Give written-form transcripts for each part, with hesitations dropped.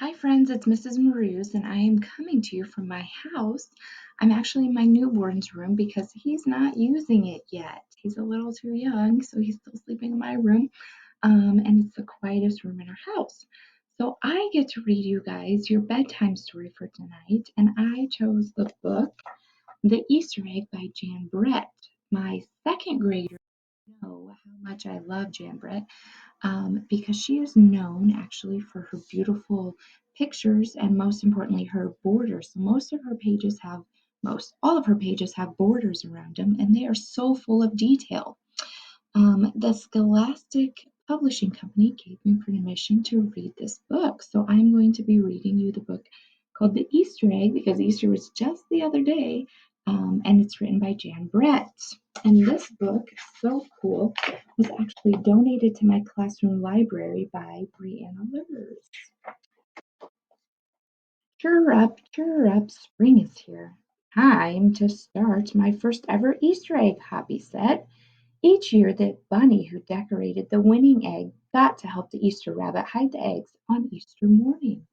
Hi, friends, it's Mrs. Maroos, and I am coming to you from my house. I'm actually in my newborn's room because he's not using it yet. He's a little too young, so he's still sleeping in my room, and it's the quietest room in our house. So I get to read you guys your bedtime story for tonight, and I chose the book The Easter Egg by Jan Brett. My second grader know how much I love Jan Brett because she is known actually for her beautiful pictures and most importantly her borders. So all of her pages have borders around them, and they are so full of detail. The Scholastic Publishing Company gave me permission to read this book, so I'm going to be reading you the book called The Easter Egg because Easter was just the other day, and it's written by Jan Brett. And this book, so cool, was actually donated to my classroom library by Brianna Livers. Cheer up, spring is here. Time to start my first ever Easter egg, Hoppy said. Each year, the bunny who decorated the winning egg got to help the Easter rabbit hide the eggs on Easter morning.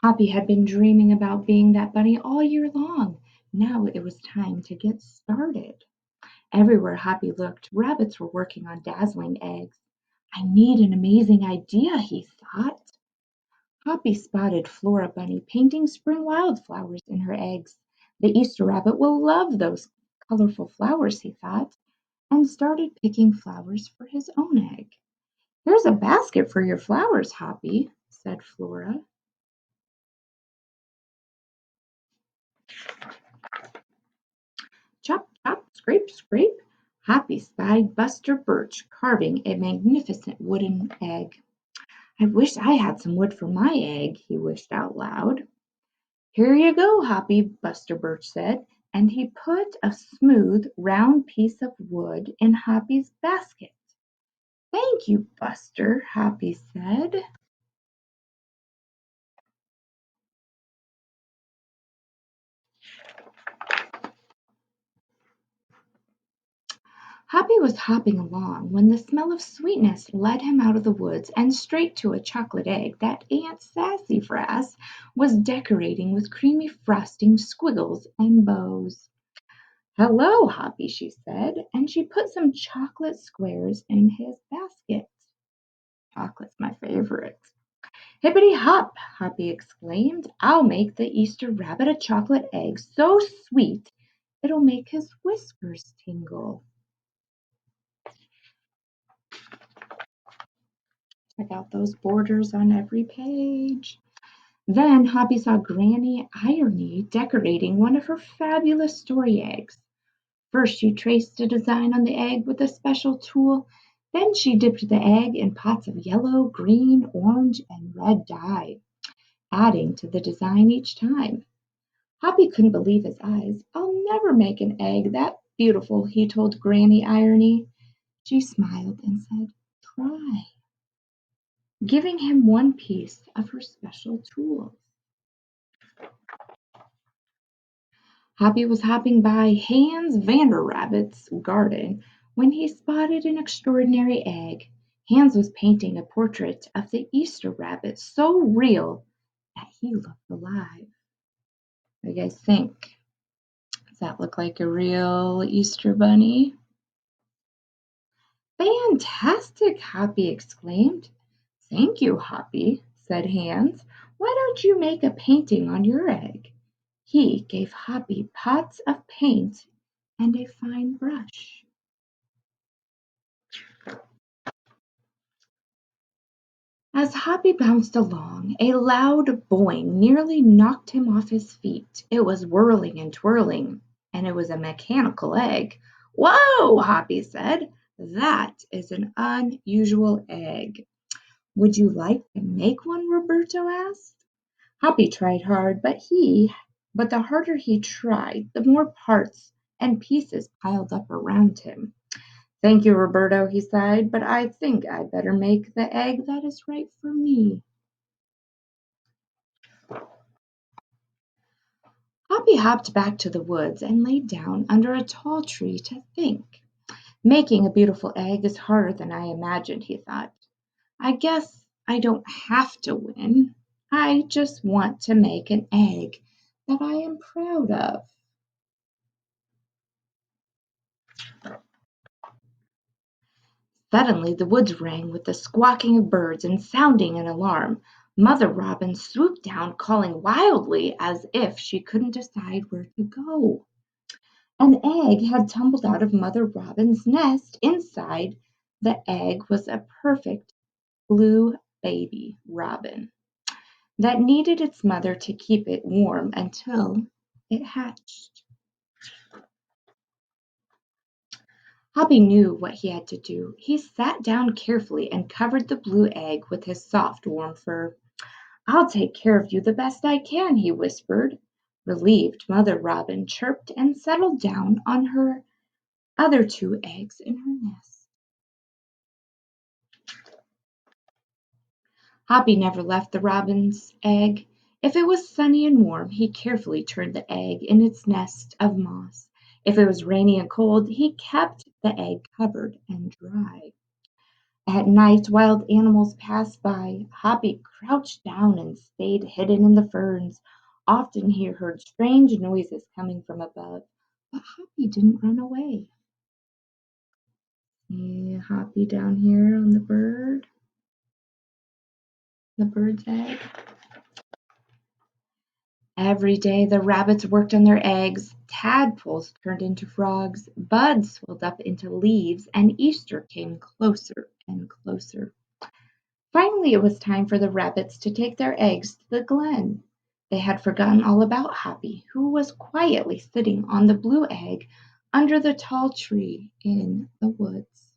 Hoppy had been dreaming about being that bunny all year long. Now it was time to get started. Everywhere Hoppy looked, rabbits were working on dazzling eggs. I need an amazing idea, he thought. Hoppy spotted Flora Bunny painting spring wildflowers in her eggs. The Easter rabbit will love those colorful flowers, he thought, and started picking flowers for his own egg. Here's a basket for your flowers, Hoppy, said Flora. Chop, chop, scrape, scrape. Hoppy spied Buster Birch carving a magnificent wooden egg. I wish I had some wood for my egg, he wished out loud. Here you go, Hoppy, Buster Birch said, and he put a smooth, round piece of wood in Hoppy's basket. Thank you, Buster, Hoppy said. Hoppy was hopping along when the smell of sweetness led him out of the woods and straight to a chocolate egg that Aunt Sassafras was decorating with creamy frosting, squiggles, and bows. Hello, Hoppy, she said, and she put some chocolate squares in his basket. Chocolate's my favorite. Hippity hop, Hoppy exclaimed. I'll make the Easter rabbit a chocolate egg so sweet it'll make his whiskers tingle. Check out those borders on every page. Then Hoppy saw Granny Irony decorating one of her fabulous story eggs. First, she traced a design on the egg with a special tool. Then she dipped the egg in pots of yellow, green, orange, and red dye, adding to the design each time. Hoppy couldn't believe his eyes. I'll never make an egg that beautiful, he told Granny Irony. She smiled and said, Try, giving him one piece of her special tools. Hoppy was hopping by Hans Vanderrabbit's garden when he spotted an extraordinary egg. Hans was painting a portrait of the Easter rabbit so real that he looked alive. What do you guys think? Does that look like a real Easter bunny? Fantastic, Hoppy exclaimed. Thank you, Hoppy, said Hans. Why don't you make a painting on your egg? He gave Hoppy pots of paint and a fine brush. As Hoppy bounced along, a loud boing nearly knocked him off his feet. It was whirling and twirling, and it was a mechanical egg. Whoa, Hoppy said. That is an unusual egg. Would you like to make one? Roberto asked. Hoppy tried hard, but the harder he tried, the more parts and pieces piled up around him. Thank you, Roberto, he sighed, but I think I'd better make the egg that is right for me. Hoppy hopped back to the woods and lay down under a tall tree to think. Making a beautiful egg is harder than I imagined, he thought. I guess I don't have to win. I just want to make an egg that I am proud of. Suddenly the woods rang with the squawking of birds and sounding an alarm. Mother Robin swooped down, calling wildly as if she couldn't decide where to go. An egg had tumbled out of Mother Robin's nest. Inside the egg was a perfect blue baby robin that needed its mother to keep it warm until it hatched. Hoppy knew what he had to do. He sat down carefully and covered the blue egg with his soft, warm fur. "I'll take care of you the best I can," he whispered. Relieved, Mother Robin chirped and settled down on her other two eggs in her nest. Hoppy never left the robin's egg. If it was sunny and warm, he carefully turned the egg in its nest of moss. If it was rainy and cold, he kept the egg covered and dry. At night, wild animals passed by. Hoppy crouched down and stayed hidden in the ferns. Often he heard strange noises coming from above, but Hoppy didn't run away. See Hoppy down here on the bird's egg. Every day the rabbits worked on their eggs. Tadpoles turned into frogs, buds swelled up into leaves, and Easter came closer and closer. Finally, it was time for the rabbits to take their eggs to the glen. They had forgotten all about Hoppy, who was quietly sitting on the blue egg under the tall tree in the woods.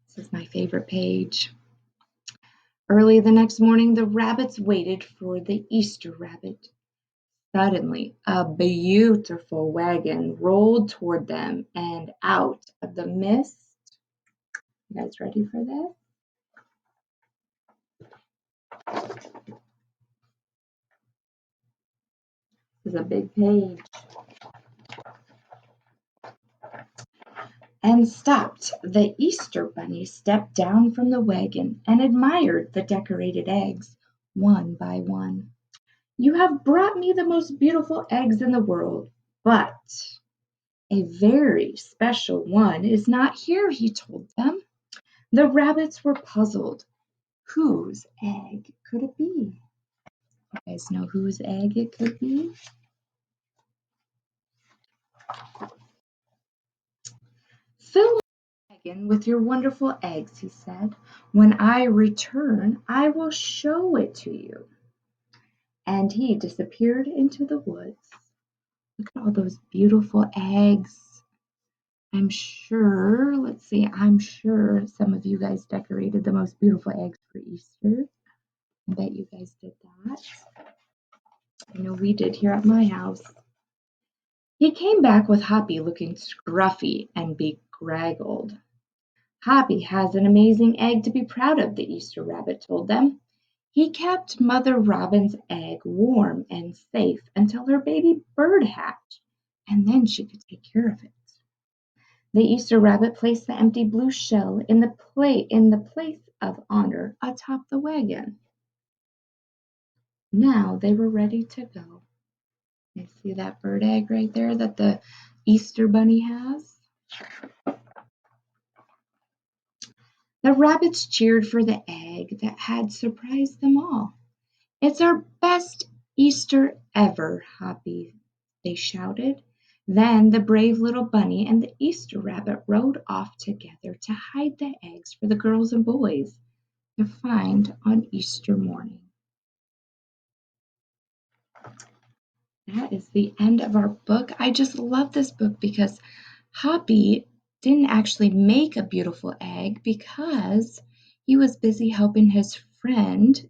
This is my favorite page. Early the next morning, the rabbits waited for the Easter rabbit. Suddenly, a beautiful wagon rolled toward them, and out of the mist. You guys ready for this? This is a big page. And stopped. The Easter bunny stepped down from the wagon and admired the decorated eggs one by one. "You have brought me the most beautiful eggs in the world, but a very special one is not here," he told them. The rabbits were puzzled. Whose egg could it be? You guys know whose egg it could be? "Fill my wagon with your wonderful eggs," he said. "When I return, I will show it to you." And he disappeared into the woods. Look at all those beautiful eggs. I'm sure some of you guys decorated the most beautiful eggs for Easter. I bet you guys did that. I know we did here at my house. He came back with Hoppy looking scruffy and bedraggled. "Hoppy has an amazing egg to be proud of," the Easter rabbit told them. "He kept Mother Robin's egg warm and safe until her baby bird hatched, and then she could take care of it." The Easter rabbit placed the empty blue shell in the place of honor atop the wagon. Now they were ready to go. You see that bird egg right there that the Easter bunny has? The rabbits cheered for the egg that had surprised them all. "It's our best Easter ever, Hoppy," they shouted. Then the brave little bunny and the Easter rabbit rode off together to hide the eggs for the girls and boys to find on Easter morning. That is the end of our book. I just love this book because Hoppy didn't actually make a beautiful egg because he was busy helping his friend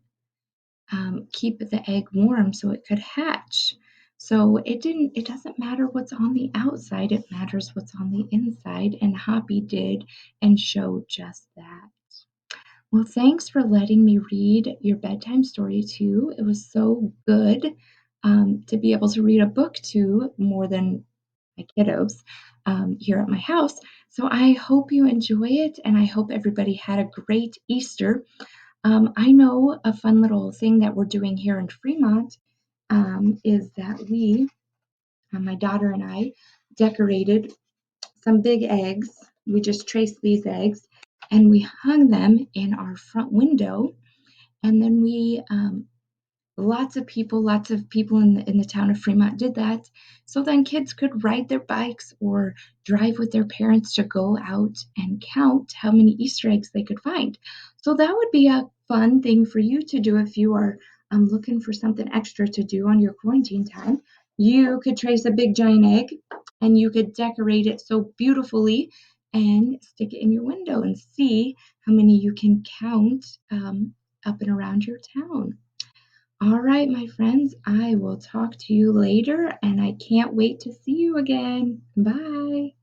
keep the egg warm so it could hatch. So it doesn't matter what's on the outside, it matters what's on the inside, and Hoppy did and showed just that. Well, thanks for letting me read your bedtime story too. It was so good to be able to read a book to more than my kiddos here at my house. So I hope you enjoy it, and I hope everybody had a great Easter. I know a fun little thing that we're doing here in Fremont is that my daughter and I, decorated some big eggs. We just traced these eggs and we hung them in our front window. And then lots of people in the town of Fremont did that. So then kids could ride their bikes or drive with their parents to go out and count how many Easter eggs they could find. So that would be a fun thing for you to do if you are looking for something extra to do on your quarantine time. You could trace a big giant egg and you could decorate it so beautifully and stick it in your window and see how many you can count up and around your town. All right, my friends, I will talk to you later, and I can't wait to see you again. Bye.